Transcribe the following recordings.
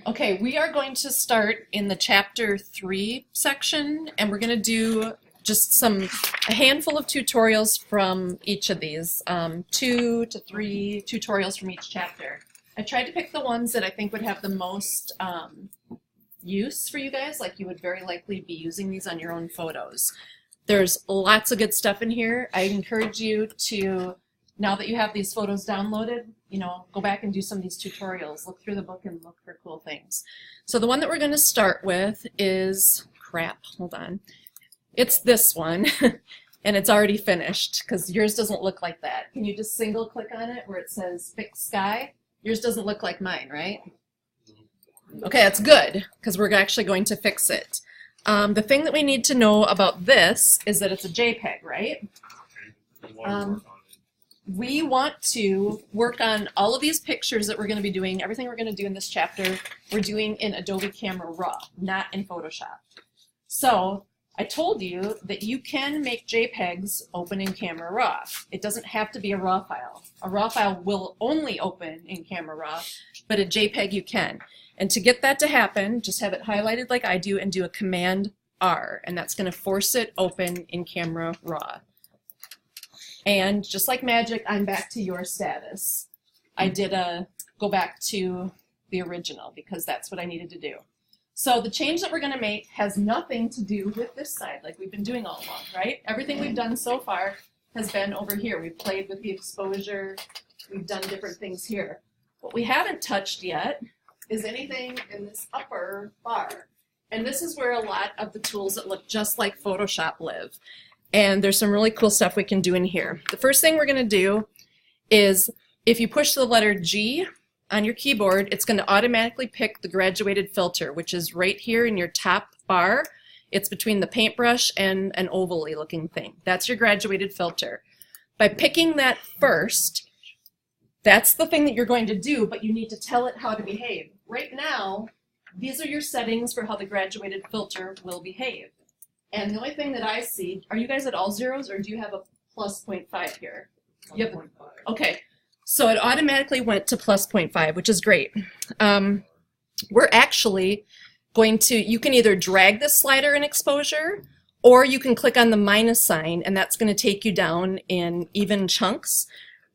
Okay, we are going to start in the chapter 3 section, and we're going to do just a handful of tutorials from each of these, 2 to 3 tutorials from each chapter. I tried to pick the ones that I think would have the most use for you guys, like you would very likely be using these on your own photos. There's lots of good stuff in here. I encourage you to, now that you have these photos downloaded, go back and do some of these tutorials. Look through the book and look for cool things. So the one that we're going to start with is, hold on. It's this one, and it's already finished because yours doesn't look like that. Can you just single click on it where it says Fix Sky? Yours doesn't look like mine, right? Okay, that's good because we're actually going to fix it. The thing that we need to know about this is that it's a JPEG, right? We want to work on all of these pictures that we're going to be doing. Everything we're going to do in this chapter, we're doing in Adobe Camera Raw, not in Photoshop. So I told you that you can make JPEGs open in Camera Raw. It doesn't have to be a RAW file. A RAW file will only open in Camera Raw, but a JPEG you can. And to get that to happen, just have it highlighted like I do and do a Command R, and that's going to force it open in Camera Raw. And just like magic, I'm back to your status. I did go back to the original because that's what I needed to do. So the change that we're going to make has nothing to do with this side like we've been doing all along, right? Everything we've done so far has been over here. We've played with the exposure. We've done different things here. What we haven't touched yet is anything in this upper bar. And this is where a lot of the tools that look just like Photoshop live. And there's some really cool stuff we can do in here. The first thing we're going to do is if you push the letter G on your keyboard, it's going to automatically pick the graduated filter, which is right here in your top bar. It's between the paintbrush and an oval-y looking thing. That's your graduated filter. By picking that first, that's the thing that you're going to do, but you need to tell it how to behave. Right now, these are your settings for how the graduated filter will behave. And the only thing that I see, are you guys at all zeros or do you have a plus 0.5 here? You have, okay, so it automatically went to plus 0.5, which is great. We're actually going to, you can either drag this slider in exposure or you can click on the minus sign and that's going to take you down in even chunks.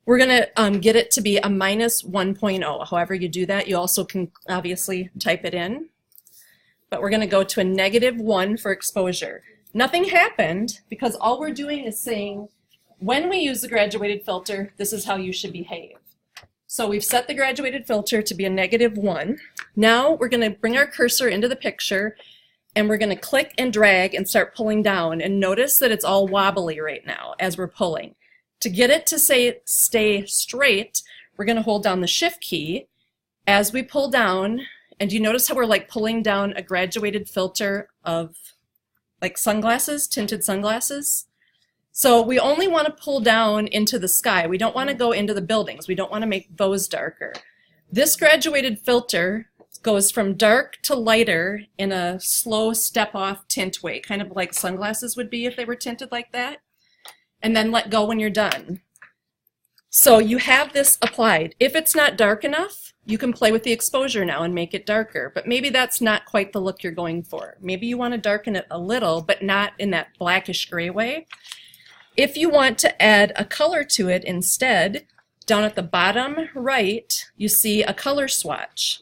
We're going to get it to be a minus 1.0. However you do that, you also can obviously type it in. But we're going to go to a -1 for exposure. Nothing happened because all we're doing is saying, when we use the graduated filter, this is how you should behave. So we've set the graduated filter to be a -1. Now we're going to bring our cursor into the picture and we're going to click and drag and start pulling down. And notice that it's all wobbly right now as we're pulling. To get it to say stay straight, we're going to hold down the Shift key as we pull down. And you notice how we're like pulling down a graduated filter of like sunglasses, tinted sunglasses? So we only want to pull down into the sky. We don't want to go into the buildings. We don't want to make those darker. This graduated filter goes from dark to lighter in a slow step-off tint way, kind of like sunglasses would be if they were tinted like that. And then let go when you're done. So you have this applied. If it's not dark enough, you can play with the exposure now and make it darker, but maybe that's not quite the look you're going for. Maybe you want to darken it a little, but not in that blackish gray way. If you want to add a color to it instead, down at the bottom right, you see a color swatch.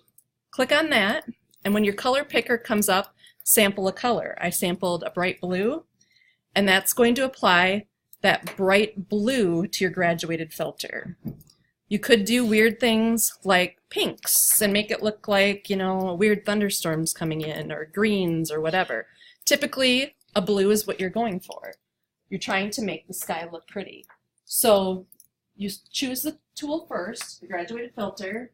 Click on that, and when your color picker comes up, sample a color. I sampled a bright blue, and that's going to apply that bright blue to your graduated filter. You could do weird things like pinks and make it look like, weird thunderstorms coming in, or greens or whatever. Typically, a blue is what you're going for. You're trying to make the sky look pretty. So you choose the tool first, the graduated filter,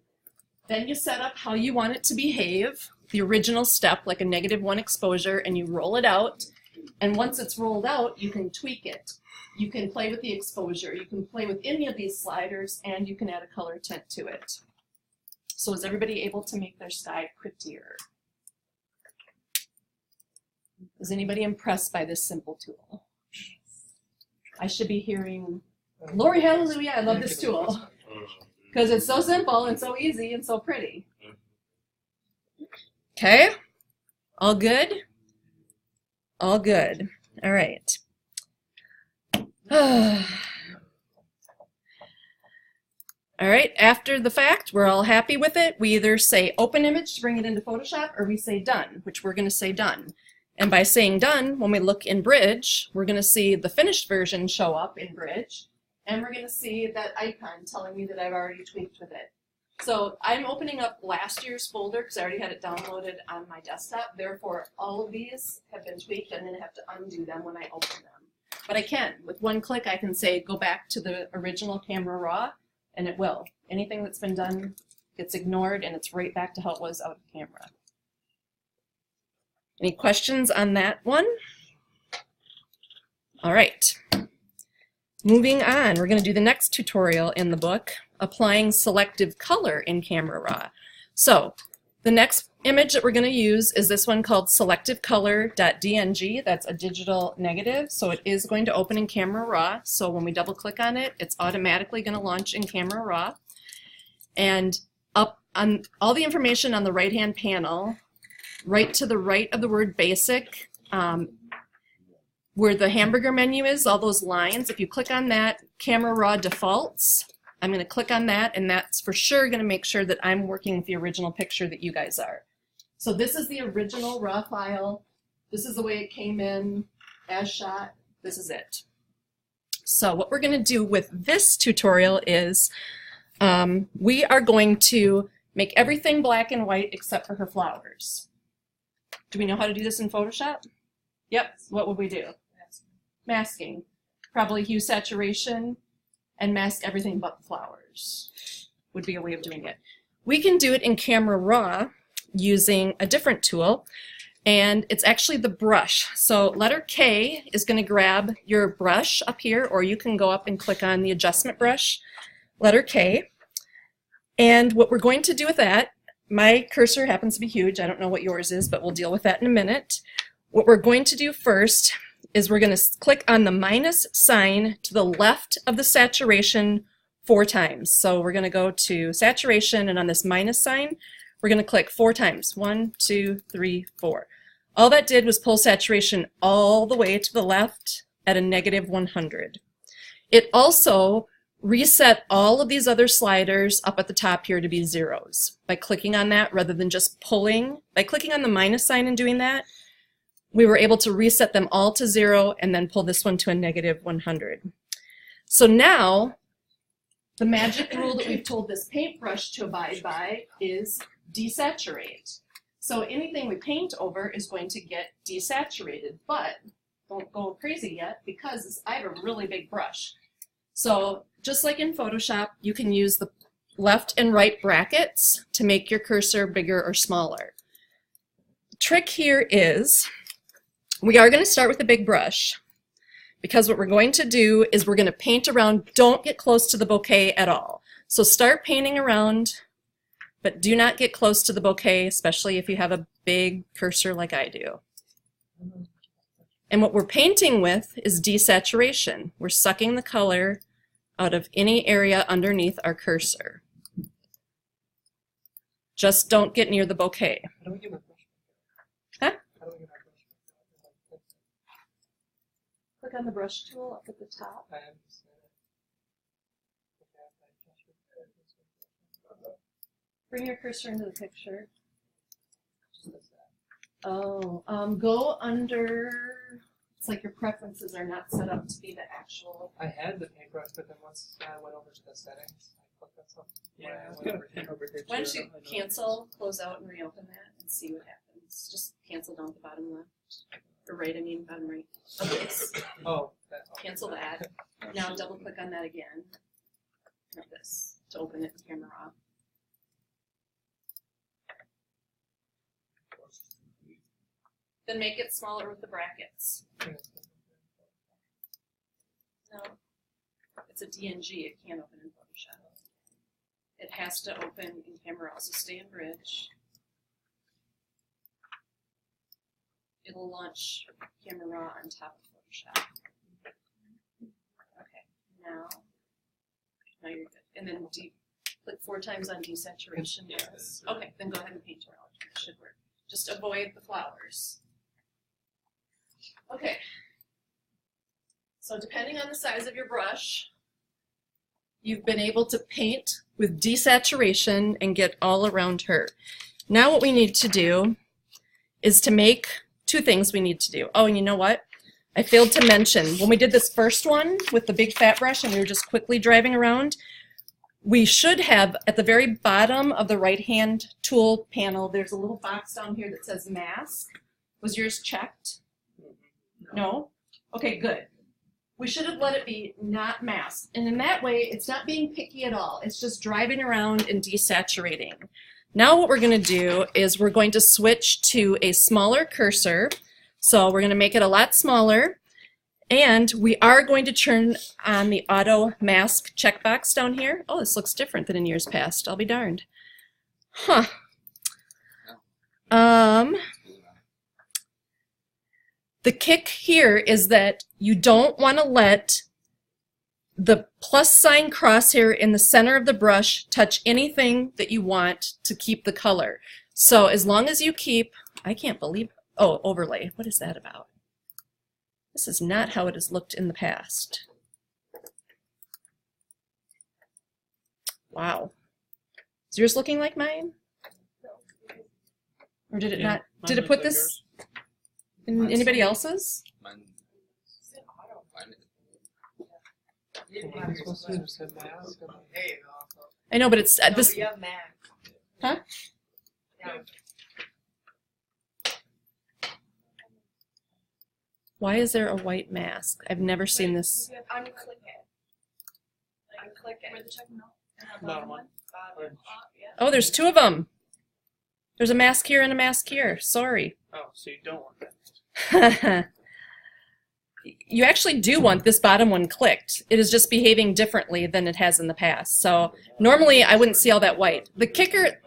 then you set up how you want it to behave, the original step, like a -1 exposure, and you roll it out. And once it's rolled out, you can tweak it. You can play with the exposure, you can play with any of these sliders, and you can add a color tint to it. So is everybody able to make their sky prettier? Is anybody impressed by this simple tool? I should be hearing, glory hallelujah, I love this tool. Because it's so simple and so easy and so pretty. Okay, all good? All good. All right. All right, after the fact, we're all happy with it. We either say open image to bring it into Photoshop, or we say done, which we're going to say done. And by saying done, when we look in Bridge, we're going to see the finished version show up in Bridge, and we're going to see that icon telling me that I've already tweaked with it. So I'm opening up last year's folder because I already had it downloaded on my desktop. Therefore, all of these have been tweaked. I'm going to have to undo them when I open them. But I can. With one click, I can say go back to the original Camera Raw, and it will. Anything that's been done gets ignored, and it's right back to how it was out of camera. Any questions on that one? All right. Moving on, we're going to do the next tutorial in the book, applying selective color in Camera Raw. So the next image that we're going to use is this one called selectivecolor.dng. That's a digital negative, so it is going to open in Camera Raw. So when we double click on it, it's automatically going to launch in Camera Raw. And up on all the information on the right-hand panel, right to the right of the word basic, where the hamburger menu is, all those lines, if you click on that, Camera Raw defaults. I'm going to click on that, and that's for sure going to make sure that I'm working with the original picture that you guys are. So this is the original raw file. This is the way it came in as shot. This is it. So what we're going to do with this tutorial is we are going to make everything black and white except for her flowers. Do we know how to do this in Photoshop? Yep. What would we do? Masking. Probably hue saturation and mask everything but the flowers would be a way of doing it. We can do it in Camera Raw using a different tool, and it's actually the brush. So letter K is going to grab your brush up here, or you can go up and click on the adjustment brush, letter K. And what we're going to do with that, my cursor happens to be huge. I don't know what yours is, but we'll deal with that in a minute. What we're going to do first is we're going to click on the minus sign to the left of the saturation 4 times. So we're going to go to saturation, and on this minus sign, we're going to click 4 times. 1, 2, 3, 4. All that did was pull saturation all the way to the left at a negative 100. It also reset all of these other sliders up at the top here to be zeros by clicking on that rather than just pulling. By clicking on the minus sign and doing that, we were able to reset them all to 0 and then pull this one to a negative 100. So now, the magic rule that we've told this paintbrush to abide by is desaturate. So anything we paint over is going to get desaturated, but don't go crazy yet because I have a really big brush. So just like in Photoshop, you can use the left and right brackets to make your cursor bigger or smaller. The trick here is we are going to start with a big brush because what we're going to do is we're going to paint around. Don't get close to the bouquet at all. So start painting around, but do not get close to the bouquet, especially if you have a big cursor like I do. And what we're painting with is desaturation. We're sucking the color out of any area underneath our cursor. Just don't get near the bouquet. How do we get my brush? Huh? How do we get my brush? Click on the brush tool up at the top. I understand it. Bring your cursor into the picture. Oh, go under, it's like your preferences are not set up to be the actual. I had the paintbrush, but then once I went over to the settings, I clicked on something. Yeah, I I've went got a over pen here. over here too. Why don't you I know. cancel, close out, and reopen that and see what happens. Just cancel down at the bottom left. Or right, I mean bottom right. Of this. Oh, that, okay. Cancel that. Now double click on that again. Like this to open it in Camera Raw. Then make it smaller with the brackets. No, it's a DNG. It can't open in Photoshop. It has to open in Camera Raw. So stay in Bridge. It'll launch Camera Raw on top of Photoshop. Okay, now you're good. And then click 4 times on desaturation. Yes. Okay, then go ahead and paint around. It should work. Just avoid the flowers. Okay. So depending on the size of your brush, you've been able to paint with desaturation and get all around her. Now what we need to do is to make two things we need to do. Oh, and you know what? I failed to mention, when we did this first one with the big fat brush and we were just quickly driving around, we should have, at the very bottom of the right-hand tool panel, there's a little box down here that says mask. Was yours checked? No? Okay, good. We should have let it be not masked. And in that way, it's not being picky at all. It's just driving around and desaturating. Now what we're going to do is we're going to switch to a smaller cursor. So we're going to make it a lot smaller. And we are going to turn on the auto mask checkbox down here. Oh, this looks different than in years past. I'll be darned. Huh. The kick here is that you don't want to let the plus sign crosshair in the center of the brush touch anything that you want to keep the color. So as long as you keep, I can't believe, oh, overlay. What is that about? This is not how it has looked in the past. Wow. Is yours looking like mine? Or did it not? Did it put this in anybody else's? I know, but it's this. Huh? Why is there a white mask? I've never seen this. Unclick it. Unclick it. Where the check note? Bottom one. Oh, there's two of them. There's a mask here and a mask here. Sorry. Oh, so you don't want that. You actually do want this bottom one clicked. It is just behaving differently than it has in the past. So normally I wouldn't see all that white. The kicker,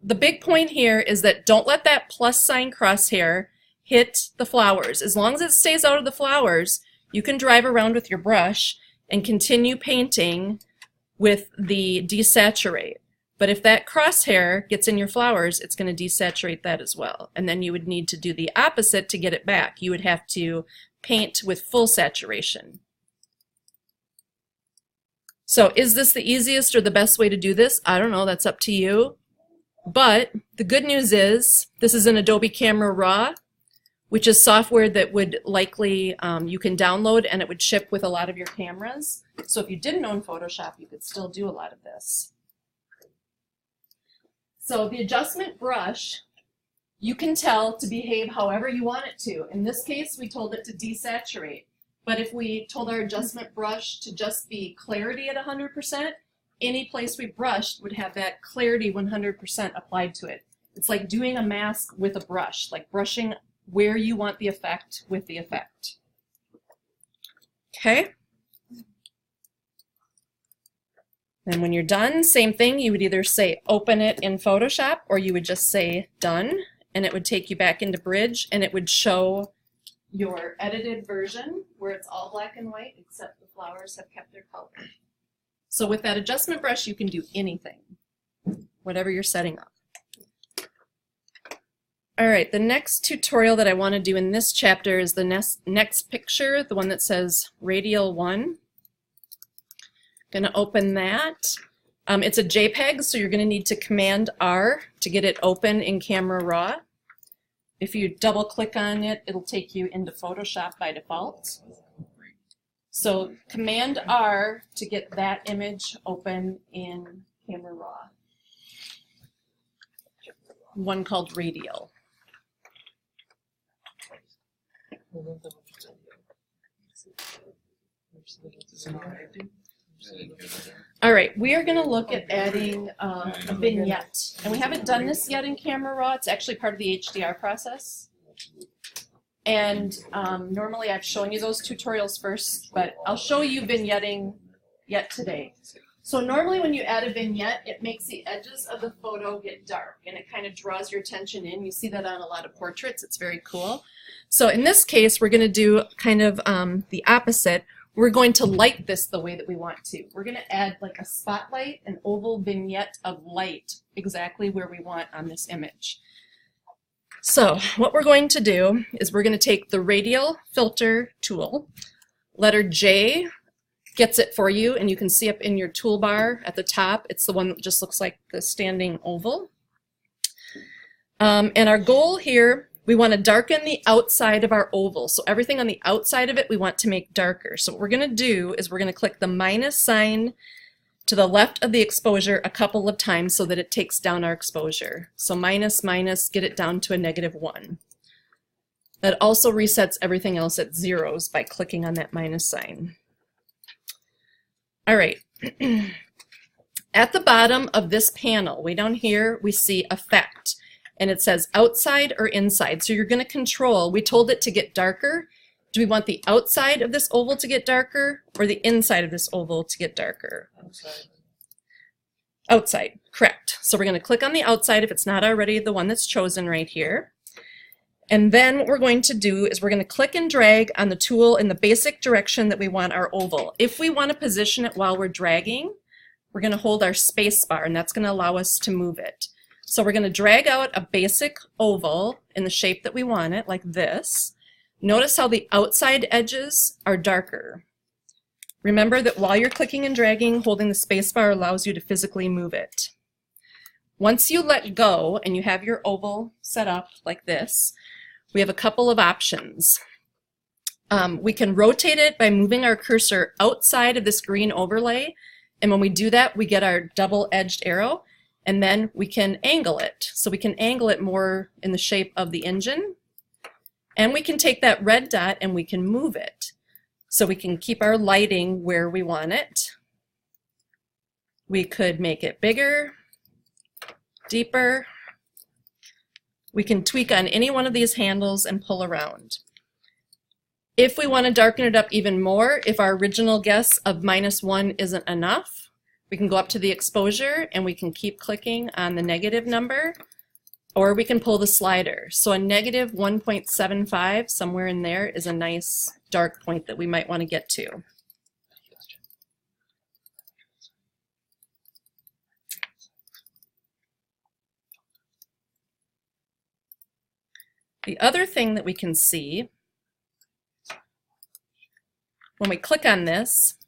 the big point here is that don't let that plus sign crosshair hit the flowers. As long as it stays out of the flowers, you can drive around with your brush and continue painting with the desaturate. But if that crosshair gets in your flowers, it's going to desaturate that as well. And then you would need to do the opposite to get it back. You would have to paint with full saturation. So is this the easiest or the best way to do this? I don't know, that's up to you. But the good news is this is an Adobe Camera Raw, which is software that would likely, you can download and it would ship with a lot of your cameras. So if you didn't own Photoshop, you could still do a lot of this. So the adjustment brush, you can tell to behave however you want it to. In this case, we told it to desaturate. But if we told our adjustment brush to just be clarity at 100%, any place we brushed would have that clarity 100% applied to it. It's like doing a mask with a brush, like brushing where you want the effect with the effect. Okay? Then when you're done, same thing, you would either say open it in Photoshop or you would just say done, and it would take you back into Bridge and it would show your edited version where it's all black and white except the flowers have kept their color. So with that adjustment brush you can do anything, whatever you're setting up. Alright, the next tutorial that I want to do in this chapter is the next picture, the one that says Radial 1. Going to open that. It's a JPEG, so you're going to need to Command R to get it open in Camera Raw. If you double click on it, it'll take you into Photoshop by default. So Command R to get that image open in Camera Raw. One called Radial. All right, we are going to look at adding a vignette. And we haven't done this yet in Camera Raw. It's actually part of the HDR process. And normally I've shown you those tutorials first, but I'll show you vignetting yet today. So normally when you add a vignette, it makes the edges of the photo get dark and it kind of draws your attention in. You see that on a lot of portraits. It's very cool. So in this case, we're going to do kind of the opposite. We're going to light this the way that we want to. We're going to add like a spotlight, an oval vignette of light exactly where we want on this image. So what we're going to do is we're going to take the radial filter tool. Letter J gets it for you, and you can see up in your toolbar at the top, it's the one that just looks like the standing oval. And our goal here, we want to darken the outside of our oval. So everything on the outside of it we want to make darker. So what we're going to do is we're going to click the minus sign to the left of the exposure a couple of times so that it takes down our exposure. So minus, minus, get it down to a -1. That also resets everything else at zeros by clicking on that minus sign. All right. At the bottom of this panel, way down here, we see Effect, and it says outside or inside. So you're going to control, we told it to get darker. Do we want the outside of this oval to get darker or the inside of this oval to get darker? Outside. Outside, correct. So we're going to click on the outside if it's not already the one that's chosen right here. And then what we're going to do is we're going to click and drag on the tool in the basic direction that we want our oval. If we want to position it while we're dragging, we're going to hold our space bar, and that's going to allow us to move it. So we're going to drag out a basic oval in the shape that we want it, like this. Notice how the outside edges are darker. Remember that while you're clicking and dragging, holding the spacebar allows you to physically move it. Once you let go and you have your oval set up like this, we have a couple of options. We can rotate it by moving our cursor outside of this green overlay, and when we do that, we get our double-edged arrow, and then we can angle it. So we can angle it more in the shape of the engine. And we can take that red dot and we can move it. So we can keep our lighting where we want it. We could make it bigger, deeper. We can tweak on any one of these handles and pull around. If we want to darken it up even more, if our original guess of -1 isn't enough, we can go up to the exposure and we can keep clicking on the negative number. Or we can pull the slider. So a -1.75, somewhere in there, is a nice dark point that we might want to get to. The other thing that we can see when we click on this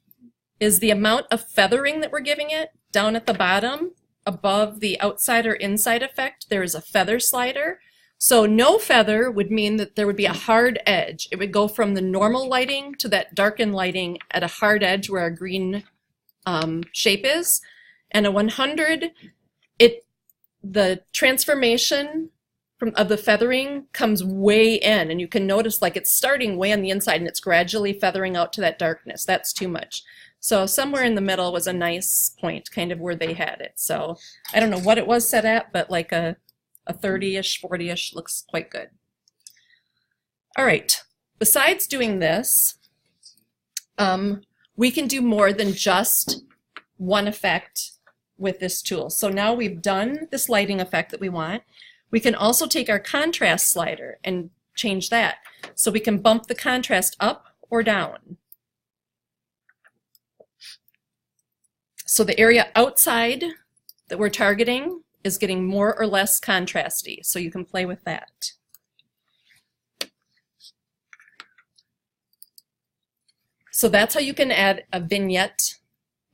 is the amount of feathering that we're giving it. Down at the bottom, above the outside or inside effect, there is a feather slider. So no feather would mean that there would be a hard edge. It would go from the normal lighting to that darkened lighting at a hard edge where our green shape is. And a 100, the transformation of the feathering comes way in, and you can notice like it's starting way on the inside and it's gradually feathering out to that darkness. That's too much. So somewhere in the middle was a nice point, kind of where they had it. So I don't know what it was set at, but like a 30-ish, 40-ish looks quite good. All right, besides doing this, we can do more than just one effect with this tool. So now we've done this lighting effect that we want. We can also take our contrast slider and change that. So we can bump the contrast up or down. So the area outside that we're targeting is getting more or less contrasty, so you can play with that. So that's how you can add a vignette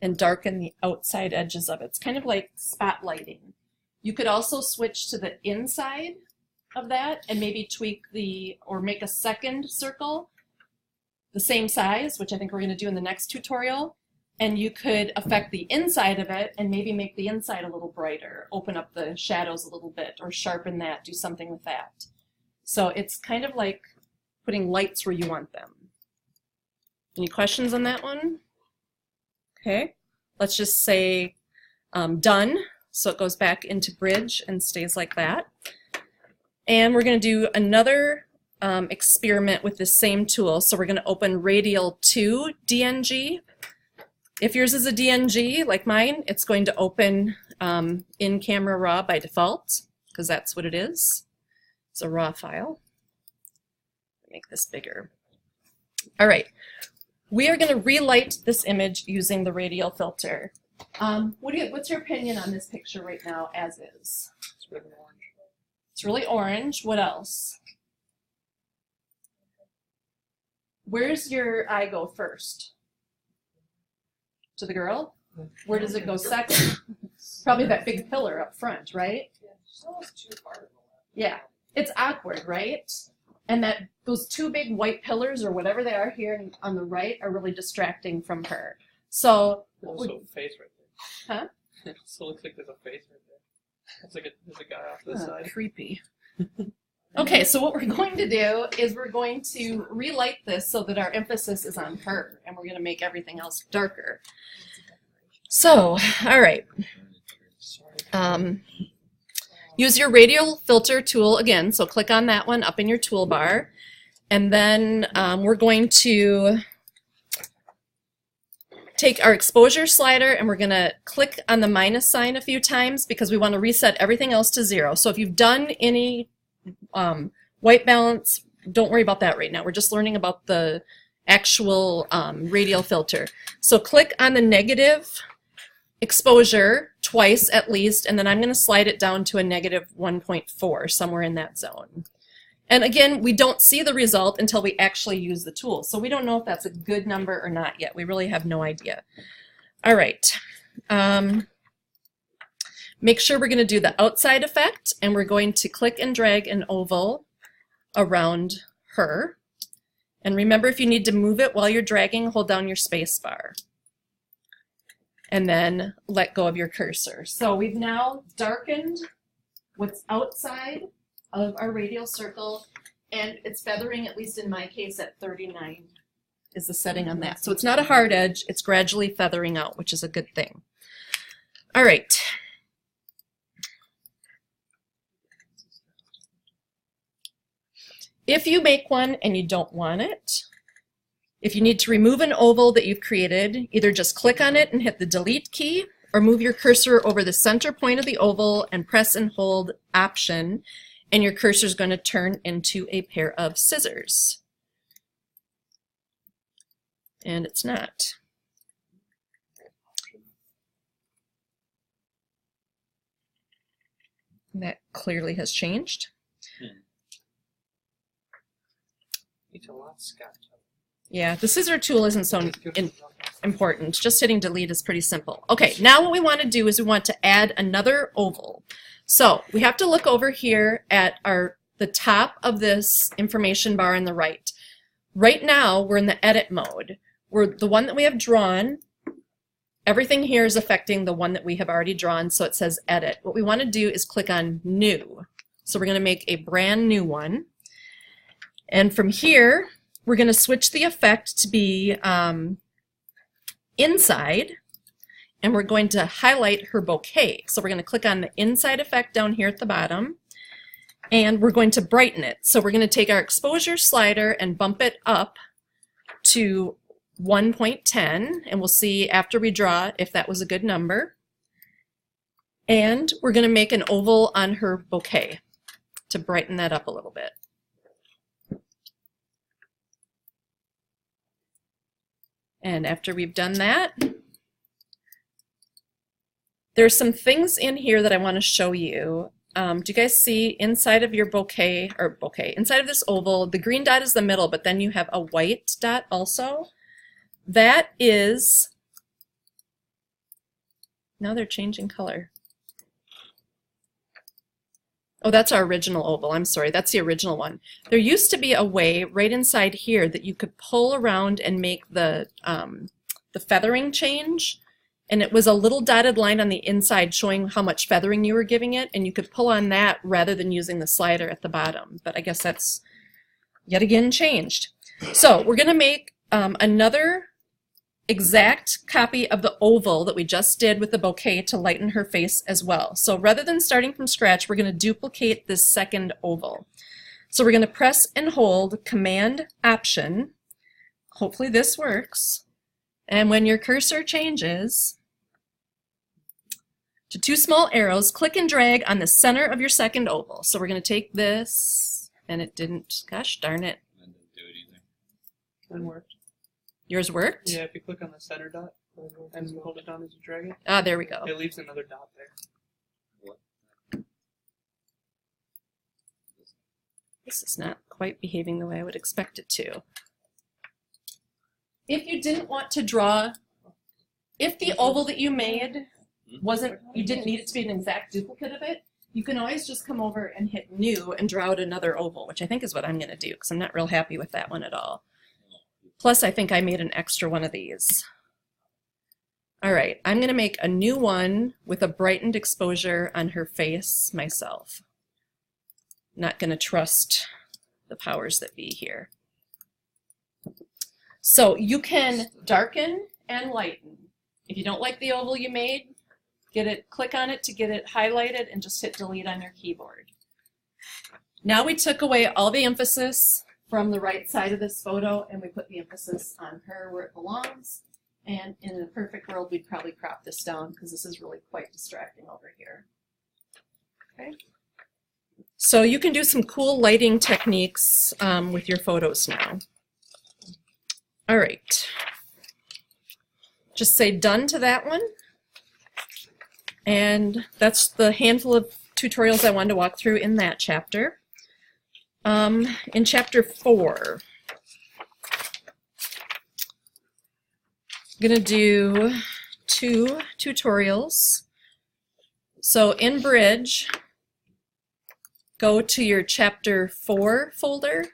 and darken the outside edges of it. It's kind of like spotlighting. You could also switch to the inside of that and maybe tweak or make a second circle the same size, which I think we're going to do in the next tutorial. And you could affect the inside of it and maybe make the inside a little brighter, open up the shadows a little bit, or sharpen that, do something with that. So it's kind of like putting lights where you want them. Any questions on that one? Okay, let's just say done. So it goes back into bridge and stays like that. And we're going to do another experiment with the same tool. So we're going to open Radial 2 DNG. If yours is a DNG like mine, it's going to open in Camera Raw by default, because that's what it is. It's a raw file. Make this bigger. All right, we are going to relight this image using the radial filter. What's your opinion on this picture right now as is? It's red and orange. It's It's really orange. What else? Where's your eye go first? To the girl? Where does it go second? Probably that big pillar up front, right? Yeah, she's almost too far to the left. Yeah. It's awkward, right? And that those two big white pillars or whatever they are here on the right are really distracting from her. So Also, a face right there. Huh? It also looks like there's a face right there. It's like there's a guy off to the side. creepy. Okay, so what we're going to do is we're going to relight this so that our emphasis is on her, and we're going to make everything else darker. So, all right. Use your radial filter tool again, so click on that one up in your toolbar, and then we're going to take our exposure slider and we're going to click on the minus sign a few times because we want to reset everything else to 0. So if you've done any white balance, don't worry about that right now. We're just learning about the actual radial filter. So click on the negative exposure twice at least, and then I'm going to slide it down to a negative 1.4, somewhere in that zone. And again, we don't see the result until we actually use the tool. So we don't know if that's a good number or not yet. We really have no idea. All right. Make sure we're going to do the outside effect, and we're going to click and drag an oval around her. And remember, if you need to move it while you're dragging, hold down your space bar. And then let go of your cursor. So we've now darkened what's outside of our radial circle, and it's feathering, at least in my case, at 39 is the setting on that. So it's not a hard edge, it's gradually feathering out, which is a good thing. All right. If you make one and you don't want it, if you need to remove an oval that you've created, either just click on it and hit the delete key, or move your cursor over the center point of the oval and press and hold Option, and your cursor is going to turn into a pair of scissors. And it's not. That clearly has changed. It's a lot, Scott. Yeah, the scissor tool isn't so important. Just hitting delete is pretty simple. Okay, now what we want to do is we want to add another oval. So we have to look over here at the top of this information bar on the right. Right now we're in the edit mode. We're the one that we have drawn. Everything here is affecting the one that we have already drawn, so it says edit. What we want to do is click on new. So we're going to make a brand new one. And from here, we're going to switch the effect to be inside, and we're going to highlight her bouquet. So we're going to click on the inside effect down here at the bottom, and we're going to brighten it. So we're going to take our exposure slider and bump it up to 1.10, and we'll see after we draw if that was a good number. And we're going to make an oval on her bouquet to brighten that up a little bit. And after we've done that, there's some things in here that I want to show you. Do you guys see inside of your inside of this oval, the green dot is the middle, but then you have a white dot also? That is, now they're changing color. Oh, that's our original oval. I'm sorry, that's the original one. There used to be a way right inside here that you could pull around and make the feathering change, and it was a little dotted line on the inside showing how much feathering you were giving it, and you could pull on that rather than using the slider at the bottom. But I guess that's yet again changed. So we're going to make another exact copy of the oval that we just did with the bouquet to lighten her face as well. So rather than starting from scratch, we're going to duplicate this second oval. So we're going to press and hold Command Option. Hopefully this works. And when your cursor changes to two small arrows, click and drag on the center of your second oval. So we're going to take this, and it didn't, gosh darn it. I didn't do it either. Mine worked. Yours worked? Yeah, if you click on the center dot and hold it down as you drag it, Ah, there we go. it leaves another dot there. What? This is not quite behaving the way I would expect it to. If you didn't want to draw, if the oval that you made you didn't need it to be an exact duplicate of it, you can always just come over and hit new and draw out another oval, which I think is what I'm going to do because I'm not real happy with that one at all. Plus, I think I made an extra one of these. All right, I'm going to make a new one with a brightened exposure on her face myself. Not going to trust the powers that be here. So you can darken and lighten. If you don't like the oval you made, click on it to get it highlighted and just hit delete on your keyboard. Now we took away all the emphasis from the right side of this photo and we put the emphasis on her where it belongs. And in a perfect world, we'd probably crop this down because this is really quite distracting over here. Okay. So you can do some cool lighting techniques with your photos now. All right. Just say done to that one. And that's the handful of tutorials I wanted to walk through in that chapter. In chapter 4, I'm going to do 2 tutorials. So in Bridge, go to your chapter 4 folder.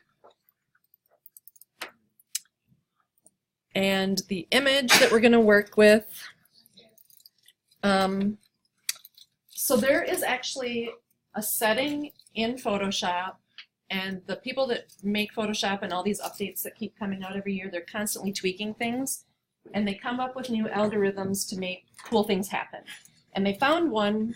And the image that we're going to work with, so there is actually a setting in Photoshop, and the people that make Photoshop and all these updates that keep coming out every year, they're constantly tweaking things, and they come up with new algorithms to make cool things happen. And they found one,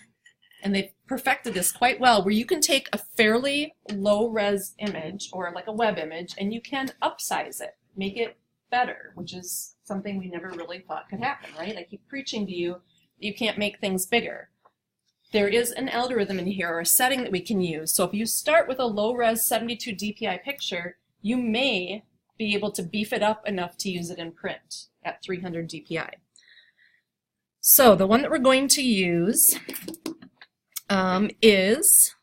and they perfected this quite well, where you can take a fairly low-res image, or like a web image, and you can upsize it, make it better, which is something we never really thought could happen, right? I keep preaching to you that you can't make things bigger. There is an algorithm in here, or a setting that we can use. So if you start with a low-res 72 DPI picture, you may be able to beef it up enough to use it in print at 300 DPI. So the one that we're going to use is,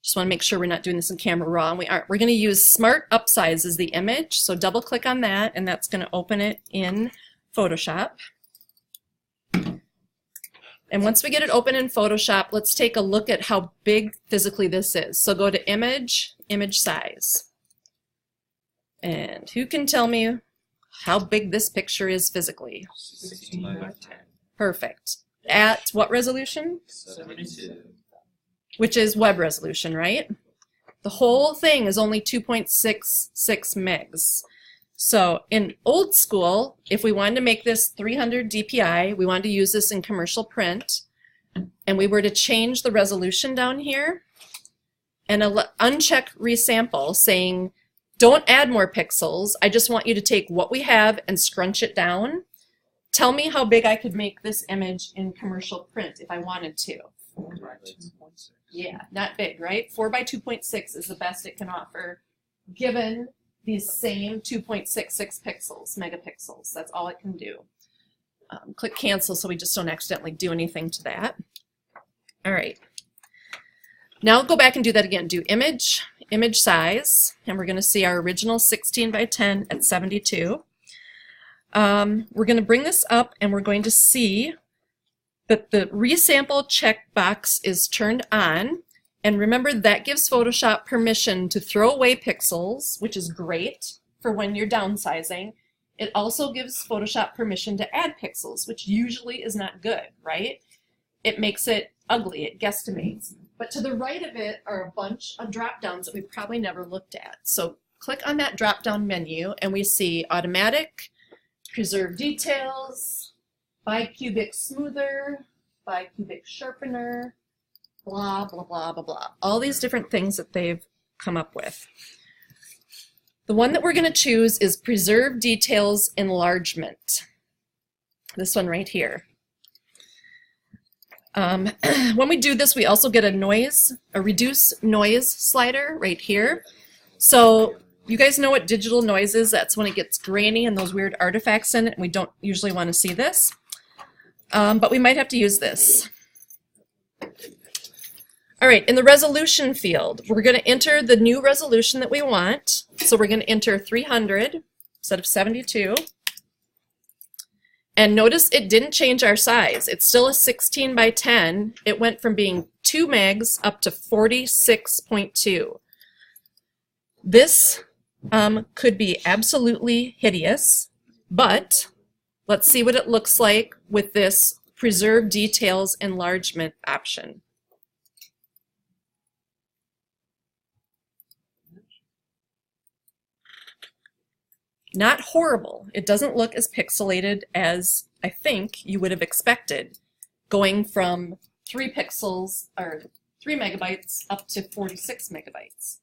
just want to make sure we're not doing this in Camera Raw, and we aren't. We're going to use Smart Upsize as the image, so double click on that, and that's going to open it in Photoshop. And once we get it open in Photoshop, let's take a look at how big physically this is. So go to Image, Image Size. And who can tell me how big this picture is physically? 16 by 10. Perfect. At what resolution? 72. Which is web resolution, right? The whole thing is only 2.66 megs. So in old school, if we wanted to make this 300 DPI, we wanted to use this in commercial print, and we were to change the resolution down here and uncheck resample, saying, don't add more pixels, I just want you to take what we have and scrunch it down. Tell me how big I could make this image in commercial print if I wanted to. 4 by 2.6. Yeah, not big, right? 4 by 2.6 is the best it can offer, given these same 2.66 pixels, megapixels. That's all it can do. Click cancel so we just don't accidentally do anything to that. All right. Now go back and do that again. Do image, image size, and we're going to see our original 16 by 10 at 72. We're going to bring this up and we're going to see that the resample checkbox is turned on. And remember, that gives Photoshop permission to throw away pixels, which is great for when you're downsizing. It also gives Photoshop permission to add pixels, which usually is not good, right? It makes it ugly, it guesstimates. But to the right of it are a bunch of drop-downs that we probably never looked at. So click on that drop-down menu and we see Automatic, Preserve Details, Bicubic Smoother, Bicubic Sharpener, blah, blah, blah, blah, blah. All these different things that they've come up with. The one that we're going to choose is Preserve Details Enlargement. This one right here. When we do this, we also get a Reduce Noise slider right here. So you guys know what digital noise is. That's when it gets grainy and those weird artifacts in it, and we don't usually want to see this. But we might have to use this. All right, in the resolution field, we're going to enter the new resolution that we want. So we're going to enter 300 instead of 72. And notice it didn't change our size. It's still a 16 by 10. It went from being 2 megs up to 46.2. This could be absolutely hideous, but let's see what it looks like with this Preserve Details enlargement option. Not horrible. It doesn't look as pixelated as I think you would have expected, going from 3 pixels or 3 megabytes up to 46 megabytes.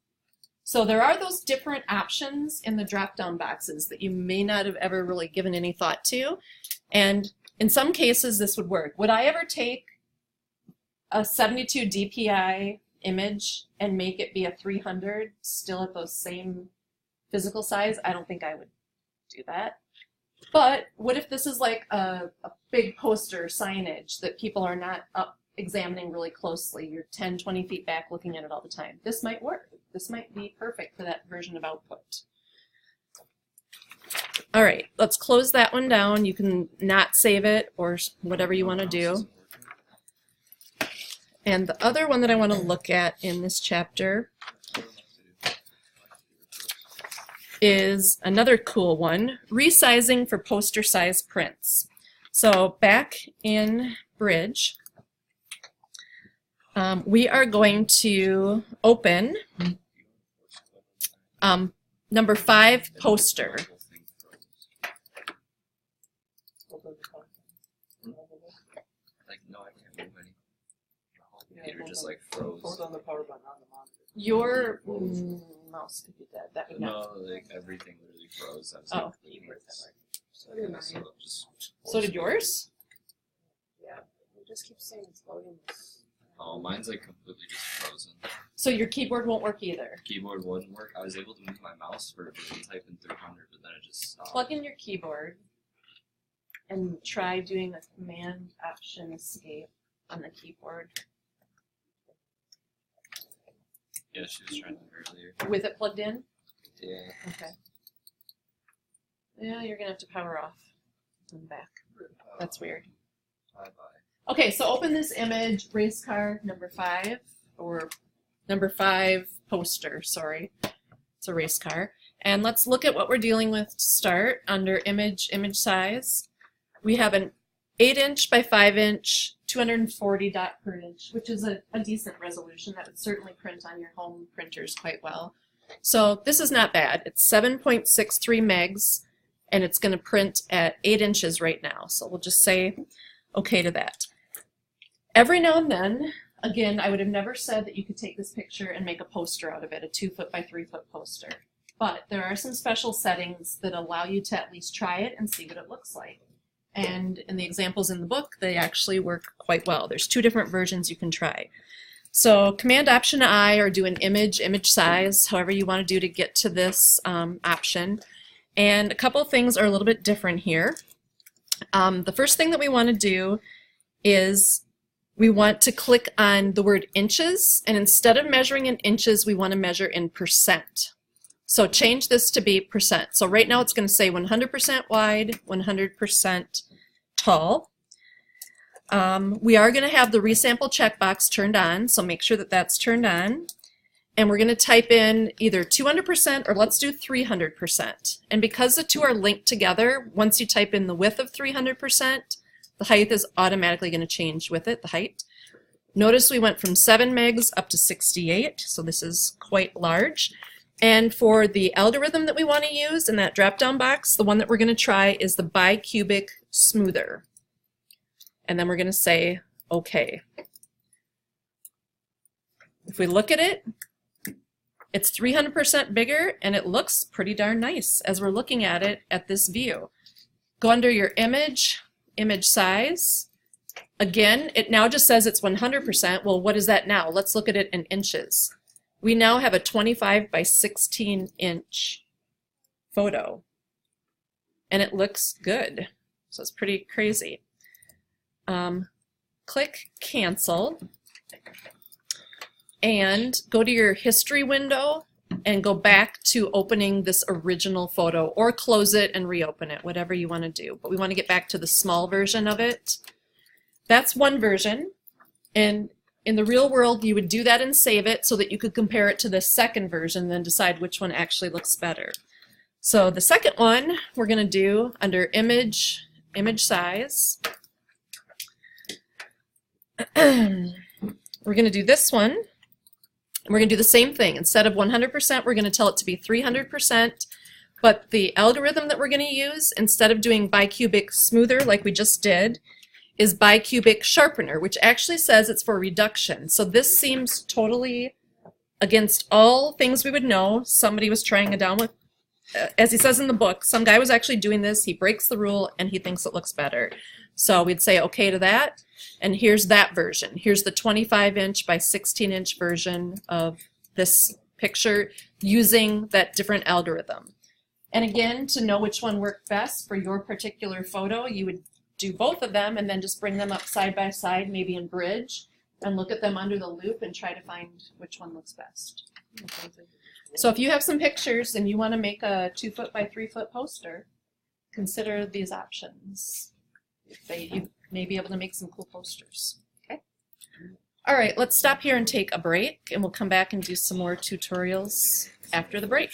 So there are those different options in the drop-down boxes that you may not have ever really given any thought to, and in some cases this would work. Would I ever take a 72 DPI image and make it be a 300 still at those same physical size? I don't think I would do that. But what if this is like a big poster signage that people are not up examining really closely? You're 10, 20 feet back looking at it all the time. This might work. This might be perfect for that version of output. All right, let's close that one down. You can not save it or whatever you want to do. And the other one that I want to look at in this chapter is another cool one, resizing for poster size prints. So back in Bridge, we are going to open number 5 poster. Like, no, I can't move any. My computer just like froze. Hold on the power button on the monitor. Your mouse could be dead. That would No, not. like everything literally froze. I was Oh. like, so just So did yours? Yeah, it just keeps saying it's loading. Oh, mine's like completely just frozen. So your keyboard won't work either. Keyboard wouldn't work. I was able to move my mouse for typing 300, but then it just stopped. Plug in your keyboard and try doing a Command Option Escape on the keyboard Yeah, she was trying to earlier. with it plugged in. Yeah. Okay. Yeah, you're gonna have to power off and back. That's weird. Bye-bye. Okay, so open this image, race car number 5, or number 5 poster, sorry. It's a race car. And let's look at what we're dealing with to start under image size. We have an 8-inch by 5-inch, 240 dot per inch, which is a decent resolution. That would certainly print on your home printers quite well. So this is not bad. It's 7.63 megs, and it's going to print at 8 inches right now. So we'll just say okay to that. Every now and then, again, I would have never said that you could take this picture and make a poster out of it, a 2-foot by 3-foot poster. But there are some special settings that allow you to at least try it and see what it looks like. And in the examples in the book, they actually work quite well. There's 2 different versions you can try. So Command Option I, or do an image size, however you want to do to get to this option. And a couple of things are a little bit different here. The first thing that we want to do is we want to click on the word inches, and instead of measuring in inches, we want to measure in percent. So change this to be percent. So right now it's going to say 100% wide, 100% tall. We are going to have the resample checkbox turned on, so make sure that that's turned on. And we're going to type in either 200% or let's do 300%. And because the two are linked together, once you type in the width of 300%, the height is automatically going to change with it, the height. Notice we went from 7 megs up to 68, so this is quite large. And for the algorithm that we want to use in that drop-down box, the one that we're going to try is the bicubic smoother. And then we're going to say OK. If we look at it, it's 300% bigger, and it looks pretty darn nice as we're looking at it at this view. Go under your image size. Again, it now just says it's 100%. Well, what is that now? Let's look at it in inches. We now have a 25 by 16 inch photo, and it looks good. So it's pretty crazy. Click cancel. and go to your history window and go back to opening this original photo, or close it and reopen it, whatever you want to do. But we want to get back to the small version of it. That's one version, and in the real world you would do that and save it so that you could compare it to the second version and then decide which one actually looks better. So the second one we're going to do under image size. We're going to do this one. We're going to do the same thing. Instead of 100%, we're going to tell it to be 300%, but the algorithm that we're going to use, instead of doing bicubic smoother like we just did, is bicubic sharpener, which actually says it's for reduction. So this seems totally against all things we would know. Somebody was trying it down with, as he says in the book, some guy was actually doing this, he breaks the rule, and he thinks it looks better. So we'd say okay to that, and here's that version. Here's the 25-inch by 16-inch version of this picture using that different algorithm. And again, to know which one worked best for your particular photo, you would do both of them and then just bring them up side by side, maybe in bridge, and look at them under the loop and try to find which one looks best. So if you have some pictures and you want to make a 2-foot by 3-foot poster, consider these options. You may be able to make some cool posters. Okay. All right, let's stop here and take a break, and we'll come back and do some more tutorials after the break.